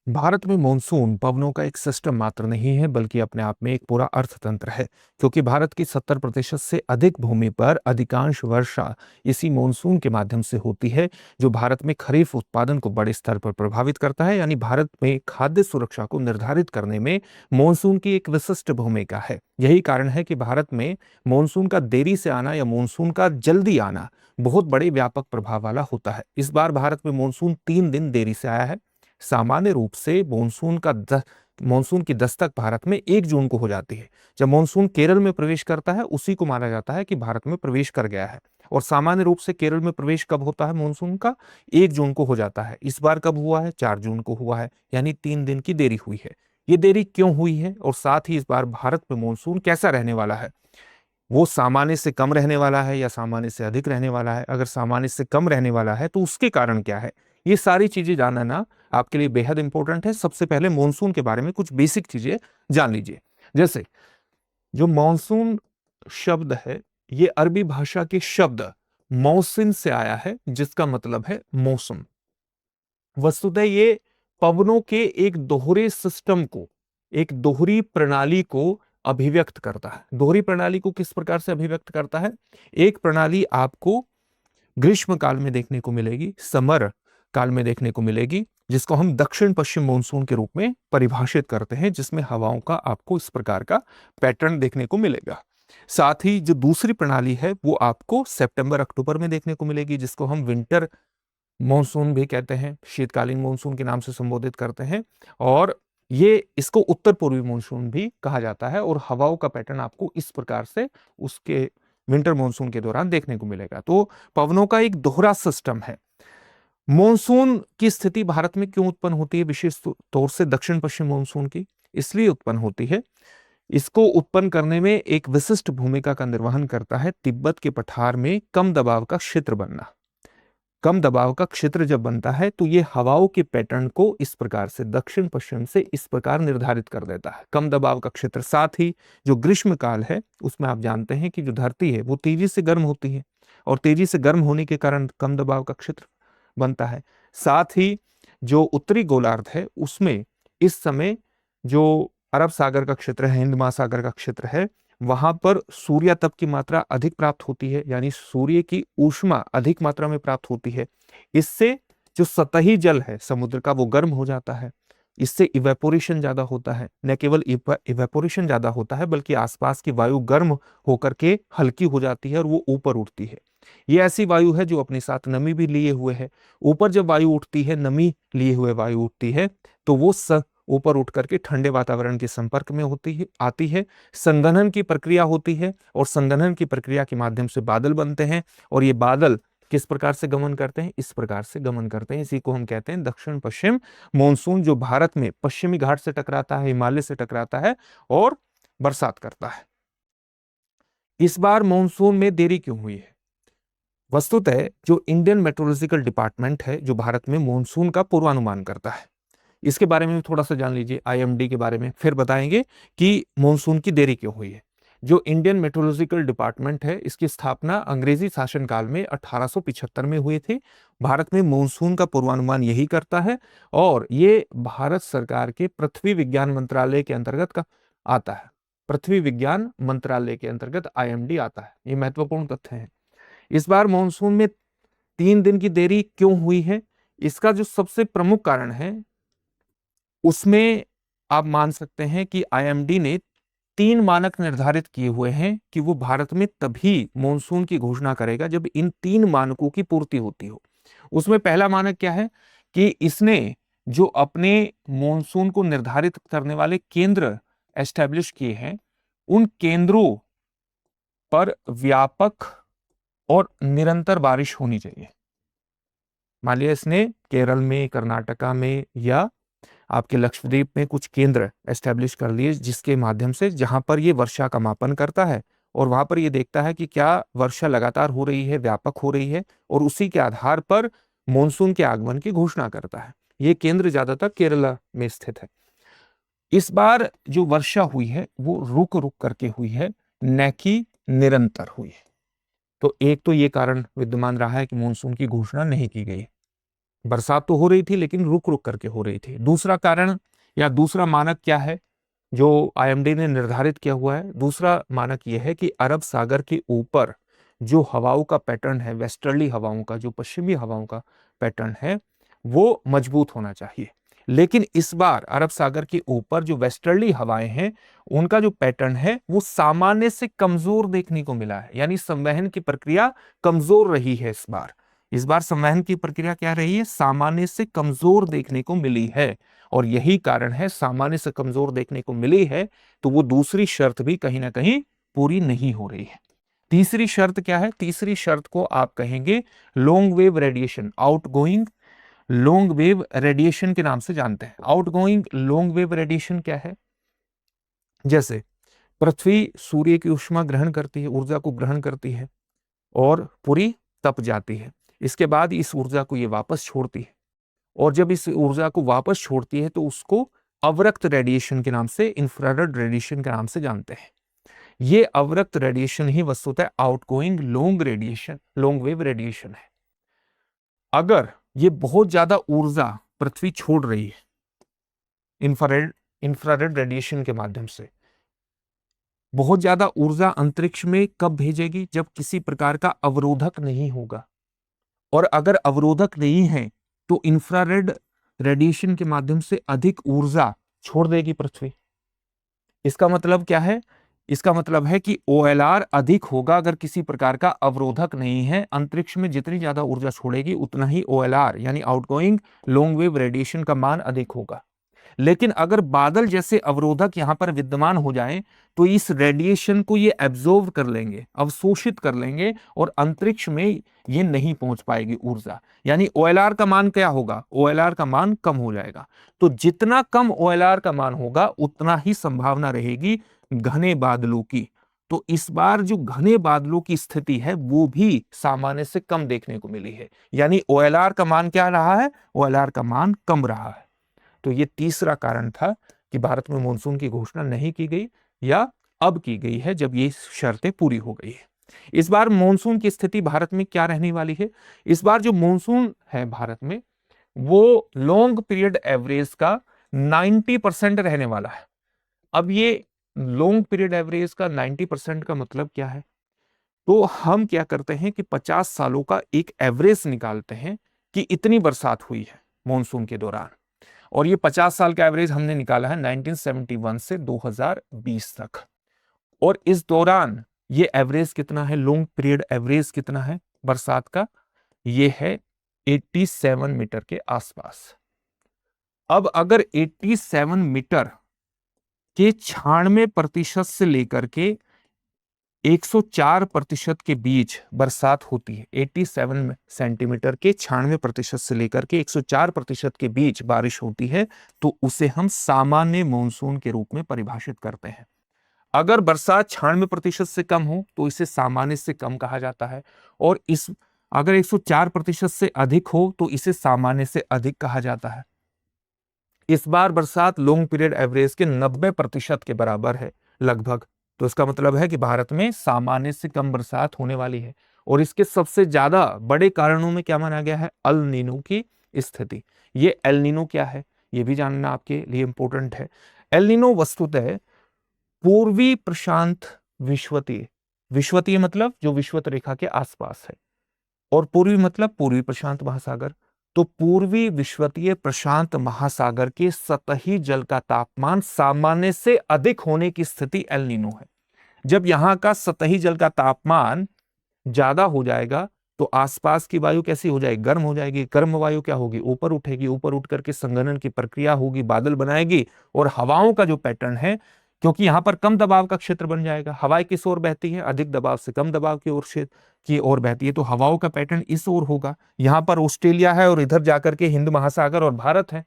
भारत में मॉनसून पवनों का एक सिस्टम मात्र नहीं है, बल्कि अपने आप में एक पूरा अर्थतंत्र है। क्योंकि भारत की 70% से अधिक भूमि पर अधिकांश वर्षा इसी मॉनसून के माध्यम से होती है, जो भारत में खरीफ उत्पादन को बड़े स्तर पर प्रभावित करता है। यानी भारत में खाद्य सुरक्षा को निर्धारित करने में मॉनसून की एक विशिष्ट भूमिका है। यही कारण है कि भारत में मॉनसून का देरी से आना या मॉनसून का जल्दी आना बहुत बड़े व्यापक प्रभाव वाला होता है। इस बार भारत में मॉनसून 3 दिन देरी से आया है। सामान्य रूप से मानसून की दस्तक भारत में 1 जून को हो जाती है। जब मानसून केरल में प्रवेश करता है, उसी को माना जाता है कि भारत में प्रवेश कर गया है। और सामान्य रूप से केरल में प्रवेश कब होता है मानसून का? 1 जून को हो जाता है। इस बार कब हुआ है? 4 जून को हुआ है। यानी 3 दिन की देरी हुई है। ये देरी क्यों हुई है और साथ ही इस बार भारत में मानसून कैसा रहने वाला है? वो सामान्य से कम रहने वाला है या सामान्य से अधिक रहने वाला है? अगर सामान्य से कम रहने वाला है तो उसके कारण क्या है? ये सारी चीजें जानना आपके लिए बेहद इंपॉर्टेंट है। सबसे पहले मॉनसून के बारे में कुछ बेसिक चीजें जान लीजिए। जैसे जो मॉनसून शब्द है, ये अरबी भाषा के शब्द मौसिन से आया है, जिसका मतलब है मौसम। वस्तुतः ये पवनों के एक दोहरे सिस्टम को, एक दोहरी प्रणाली को अभिव्यक्त करता है। दोहरी प्रणाली को किस प्रकार से अभिव्यक्त करता है? एक प्रणाली आपको ग्रीष्म काल में देखने को मिलेगी, समर काल में देखने को मिलेगी, जिसको हम दक्षिण पश्चिम मानसून के रूप में परिभाषित करते हैं, जिसमें हवाओं का आपको इस प्रकार का पैटर्न देखने को मिलेगा। साथ ही जो दूसरी प्रणाली है वो आपको सितंबर अक्टूबर में देखने को मिलेगी, जिसको हम विंटर मॉनसून भी कहते हैं, शीतकालीन मॉनसून के नाम से संबोधित करते हैं। और ये इसको उत्तर पूर्वी मॉनसून भी कहा जाता है। और हवाओं का पैटर्न आपको इस प्रकार से उसके विंटर मॉनसून के दौरान देखने को मिलेगा। तो पवनों का एक दोहरा सिस्टम है। मॉनसून की स्थिति भारत में क्यों उत्पन्न होती है? विशेष तौर से दक्षिण पश्चिम मॉनसून की इसलिए उत्पन्न होती है, इसको उत्पन्न करने में एक विशिष्ट भूमिका का निर्वहन करता है तिब्बत के पठार में कम दबाव का क्षेत्र बनना। कम दबाव का क्षेत्र जब बनता है तो ये हवाओं के पैटर्न को इस प्रकार से दक्षिण पश्चिम से इस प्रकार निर्धारित कर देता है, कम दबाव का क्षेत्र। साथ ही जो ग्रीष्म काल है, उसमें आप जानते हैं कि जो धरती है वो तेजी से गर्म होती है, और तेजी से गर्म होने के कारण कम दबाव का क्षेत्र बनता है। साथ ही जो उत्तरी गोलार्ध है, उसमें इस समय जो अरब सागर का क्षेत्र है, हिंद महासागर का क्षेत्र है, वहां पर सूर्य तप की मात्रा अधिक प्राप्त होती है, यानी सूर्य की ऊष्मा अधिक मात्रा में प्राप्त होती है। इससे जो सतही जल है समुद्र का, वो गर्म हो जाता है। इससे इवेपोरेशन ज्यादा होता है। न केवल इवेपोरेशन ज्यादा होता है, बल्कि आसपास की वायु गर्म होकर के हल्की हो जाती है और वो ऊपर उठती है। ये ऐसी वायु है जो अपने साथ नमी भी लिए हुए है। ऊपर जब वायु उठती है, नमी लिए हुए वायु उठती है, तो वो ऊपर उठ करके ठंडे वातावरण के संपर्क में आती है। संघनन की प्रक्रिया होती है, और संघनन की प्रक्रिया के माध्यम से बादल बनते हैं। और ये बादल किस प्रकार से गमन करते हैं? इस प्रकार से गमन करते हैं। इसी को हम कहते हैं दक्षिण पश्चिम मॉनसून, जो भारत में पश्चिमी घाट से टकराता है, हिमालय से टकराता है और बरसात करता है। इस बार मॉनसून में देरी क्यों हुई है? वस्तुतः जो इंडियन मेट्रोलॉजिकल डिपार्टमेंट है, जो भारत में मॉनसून का पूर्वानुमान करता है, इसके बारे में भी थोड़ा सा जान लीजिए, आईएमडी के बारे में। फिर बताएंगे कि मॉनसून की देरी क्यों हुई है। जो इंडियन मेट्रोलॉजिकल डिपार्टमेंट है, इसकी स्थापना अंग्रेजी शासनकाल में 1875 में हुई थी। भारत में मॉनसून का पूर्वानुमान यही करता है, और ये भारत सरकार के पृथ्वी विज्ञान मंत्रालय के अंतर्गत का आता है। पृथ्वी विज्ञान मंत्रालय के अंतर्गत आईएमडी आता है। ये महत्वपूर्ण तथ्य है। इस बार मॉनसून में 3 दिन की देरी क्यों हुई है? इसका जो सबसे प्रमुख कारण है, उसमें आप मान सकते हैं कि आईएमडी ने 3 मानक निर्धारित किए हुए हैं कि वो भारत में तभी मॉनसून की घोषणा करेगा जब इन 3 मानकों की पूर्ति होती हो। उसमें पहला मानक क्या है कि इसने जो अपने मॉनसून को निर्धारित करने वाले केंद्र एस्टेब्लिश किए हैं, उन केंद्रों पर व्यापक और निरंतर बारिश होनी चाहिए। मान लिया इसने केरल में, कर्नाटका में या आपके लक्षद्वीप में कुछ केंद्र एस्टेब्लिश कर लिए, जिसके माध्यम से जहां पर ये वर्षा का मापन करता है और वहां पर ये देखता है कि क्या वर्षा लगातार हो रही है, व्यापक हो रही है, और उसी के आधार पर मॉनसून के आगमन की घोषणा करता है। ये केंद्र ज्यादातर केरला में स्थित है। इस बार जो वर्षा हुई है वो रुक रुक करके हुई है, न कि निरंतर हुई है। तो एक तो ये कारण विद्यमान रहा है कि मॉनसून की घोषणा नहीं की गई। बरसात तो हो रही थी लेकिन रुक रुक करके हो रही थी। दूसरा कारण या दूसरा मानक क्या है जो आईएमडी ने निर्धारित किया हुआ है? दूसरा मानक यह है कि अरब सागर के ऊपर जो हवाओं का पैटर्न है, वेस्टर्ली हवाओं का, जो पश्चिमी हवाओं का पैटर्न है, वो मजबूत होना चाहिए। लेकिन इस बार अरब सागर के ऊपर जो वेस्टर्ली हवाएं हैं, उनका जो पैटर्न है वो सामान्य से कमजोर देखने को मिला है, यानी संवहन की प्रक्रिया कमजोर रही है इस बार। इस बार संवहन की प्रक्रिया क्या रही है? सामान्य से कमजोर देखने को मिली है। और यही कारण है, सामान्य से कमजोर देखने को मिली है तो वो दूसरी शर्त भी कहीं ना कहीं पूरी नहीं हो रही है। तीसरी शर्त क्या है? तीसरी शर्त को आप कहेंगे long wave radiation, outgoing long wave radiation के नाम से जानते हैं। आउटगोइंग लॉन्ग वेव रेडिएशन क्या है? जैसे पृथ्वी सूर्य की ऊष्मा ग्रहण करती है, ऊर्जा को ग्रहण करती है और पूरी तप जाती है। इसके बाद इस ऊर्जा को ये वापस छोड़ती है, और जब इस ऊर्जा को वापस छोड़ती है तो उसको अवरक्त रेडिएशन के नाम से, इंफ्रारेड रेडिएशन के नाम से जानते हैं। ये अवरक्त रेडिएशन ही वस्तुतः outgoing long radiation, long wave radiation है। अगर ये बहुत ज्यादा ऊर्जा पृथ्वी छोड़ रही है इंफ्रारेड रेडिएशन के माध्यम से, बहुत ज्यादा ऊर्जा अंतरिक्ष में कब भेजेगी? जब किसी प्रकार का अवरोधक नहीं होगा। और अगर अवरोधक नहीं है तो इंफ्रारेड रेडिएशन के माध्यम से अधिक ऊर्जा छोड़ देगी पृथ्वी। इसका मतलब क्या है? इसका मतलब है कि OLR अधिक होगा अगर किसी प्रकार का अवरोधक नहीं है। अंतरिक्ष में जितनी ज्यादा ऊर्जा छोड़ेगी उतना ही OLR यानी आउटगोइंग लॉन्ग वेव रेडिएशन का मान अधिक होगा। लेकिन अगर बादल जैसे अवरोधक यहां पर विद्यमान हो जाएं तो इस रेडिएशन को ये एब्जॉर्ब कर लेंगे, अवशोषित कर लेंगे, और अंतरिक्ष में ये नहीं पहुंच पाएगी ऊर्जा। यानी OLR का मान क्या होगा? OLR का मान कम हो जाएगा। तो जितना कम OLR का मान होगा उतना ही संभावना रहेगी घने बादलों की। तो इस बार जो घने बादलों की स्थिति है वो भी सामान्य से कम देखने को मिली है। यानी OLR का मान क्या रहा है? OLR का मान कम रहा है। तो ये तीसरा कारण था कि भारत में मानसून की घोषणा नहीं की गई, या अब की गई है जब ये शर्तें पूरी हो गई है। इस बार मानसून की स्थिति भारत में क्या रहने वाली है? इस बार जो मानसून है भारत में वो लॉन्ग पीरियड एवरेज का 90% रहने वाला है। अब ये लॉन्ग पीरियड एवरेज का 90% का मतलब क्या है? तो हम क्या करते हैं कि 50 सालों का एक एवरेज निकालते हैं कि इतनी बरसात हुई है मानसून के दौरान। और ये 50 साल का एवरेज हमने निकाला है 1971 से 2020 तक। और इस दौरान ये एवरेज कितना है? लॉन्ग पीरियड एवरेज कितना है बरसात का? ये है 87 मीटर के आसपास। अब अगर 87 मीटर के 96% से लेकर के 104% के बीच बरसात होती है, 87 सेंटीमीटर के 96% से लेकर के 104% के बीच बारिश होती है, तो उसे हम सामान्य मानसून के रूप में परिभाषित करते हैं। अगर बरसात 96% से कम हो तो इसे सामान्य से कम कहा जाता है, और इस अगर 104% से अधिक हो तो इसे सामान्य से अधिक कहा जाता है। इस बार बरसात लॉन्ग पीरियड एवरेज के 90% के बराबर है लगभग। तो इसका मतलब है कि भारत में सामान्य से कम बरसात होने वाली है। और इसके सबसे ज्यादा बड़े कारणों में क्या माना गया है? अल नीनो की स्थिति। ये एल नीनो क्या है ये भी जानना आपके लिए इंपॉर्टेंट है। एल नीनो वस्तुतः पूर्वी प्रशांत विश्वतीय, विश्वतीय मतलब जो विश्वत रेखा के आसपास है, और पूर्वी मतलब पूर्वी प्रशांत महासागर। तो पूर्वी विश्वतीय प्रशांत महासागर के सतही जल का तापमान सामान्य से अधिक होने की स्थिति एल नीनो है। जब यहां का सतही जल का तापमान ज्यादा हो जाएगा तो आसपास की वायु कैसी हो जाएगी? गर्म हो जाएगी। गर्म वायु क्या होगी? ऊपर उठेगी। ऊपर उठ करके संघनन की प्रक्रिया होगी, बादल बनाएगी, और हवाओं का जो पैटर्न है, क्योंकि यहां पर कम दबाव का क्षेत्र बन जाएगा, हवाएं किस ओर बहती है? अधिक दबाव से कम दबाव की ओर बहती है, तो हवाओं का पैटर्न इस ओर होगा। यहां पर ऑस्ट्रेलिया है और इधर जाकर के हिंद महासागर और भारत है,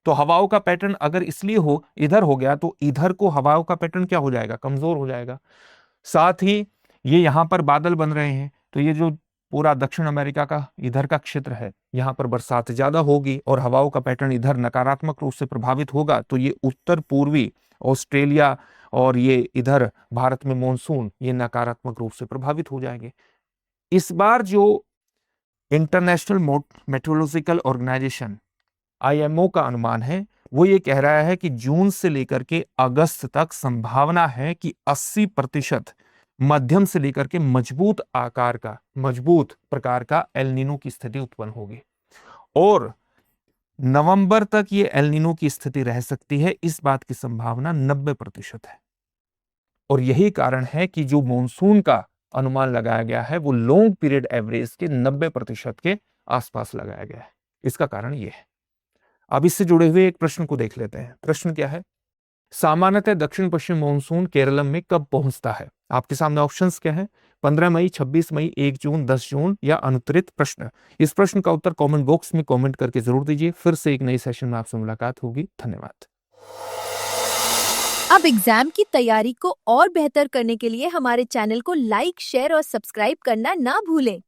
तो हवाओं का पैटर्न अगर इसलिए हो इधर हो गया तो इधर को हवाओं का पैटर्न क्या हो जाएगा? कमजोर हो जाएगा। साथ ही ये यहां पर बादल बन रहे हैं, तो ये जो पूरा दक्षिण अमेरिका का इधर का क्षेत्र है, यहां पर बरसात ज्यादा होगी और हवाओं का पैटर्न इधर नकारात्मक रूप से प्रभावित होगा। तो ये उत्तर पूर्वी ऑस्ट्रेलिया और ये इधर भारत में मॉनसून ये नकारात्मक रूप से प्रभावित हो जाएंगे। इस बार जो इंटरनेशनल मेट्रोलॉजिकल ऑर्गेनाइजेशन IMO का अनुमान है, वो ये कह रहा है कि जून से लेकर के अगस्त तक संभावना है कि 80% मध्यम से लेकर के मजबूत प्रकार का एल नीनो की स्थिति उत्पन्न होगी और नवंबर तक ये एल नीनो की स्थिति रह सकती है, इस बात की संभावना 90% है। और यही कारण है कि जो मॉनसून का अनुमान लगाया गया है वो लॉन्ग पीरियड एवरेज के 90% के आसपास लगाया गया है। इसका कारण ये है। अब इससे जुड़े हुए एक प्रश्न को देख लेते हैं। प्रश्न क्या है? सामान्यतः दक्षिण पश्चिम मॉनसून केरल में कब पहुंचता है? आपके सामने ऑप्शंस क्या है? 15 मई, 26 मई, 1 जून, 10 जून या अनुत्तरित प्रश्न। इस प्रश्न का उत्तर कमेंट बॉक्स में कमेंट करके जरूर दीजिए। फिर से एक नई सेशन में आपसे मुलाकात होगी। धन्यवाद। अब एग्जाम की तैयारी को और बेहतर करने के लिए हमारे चैनल को लाइक, शेयर और सब्सक्राइब करना ना भूलें।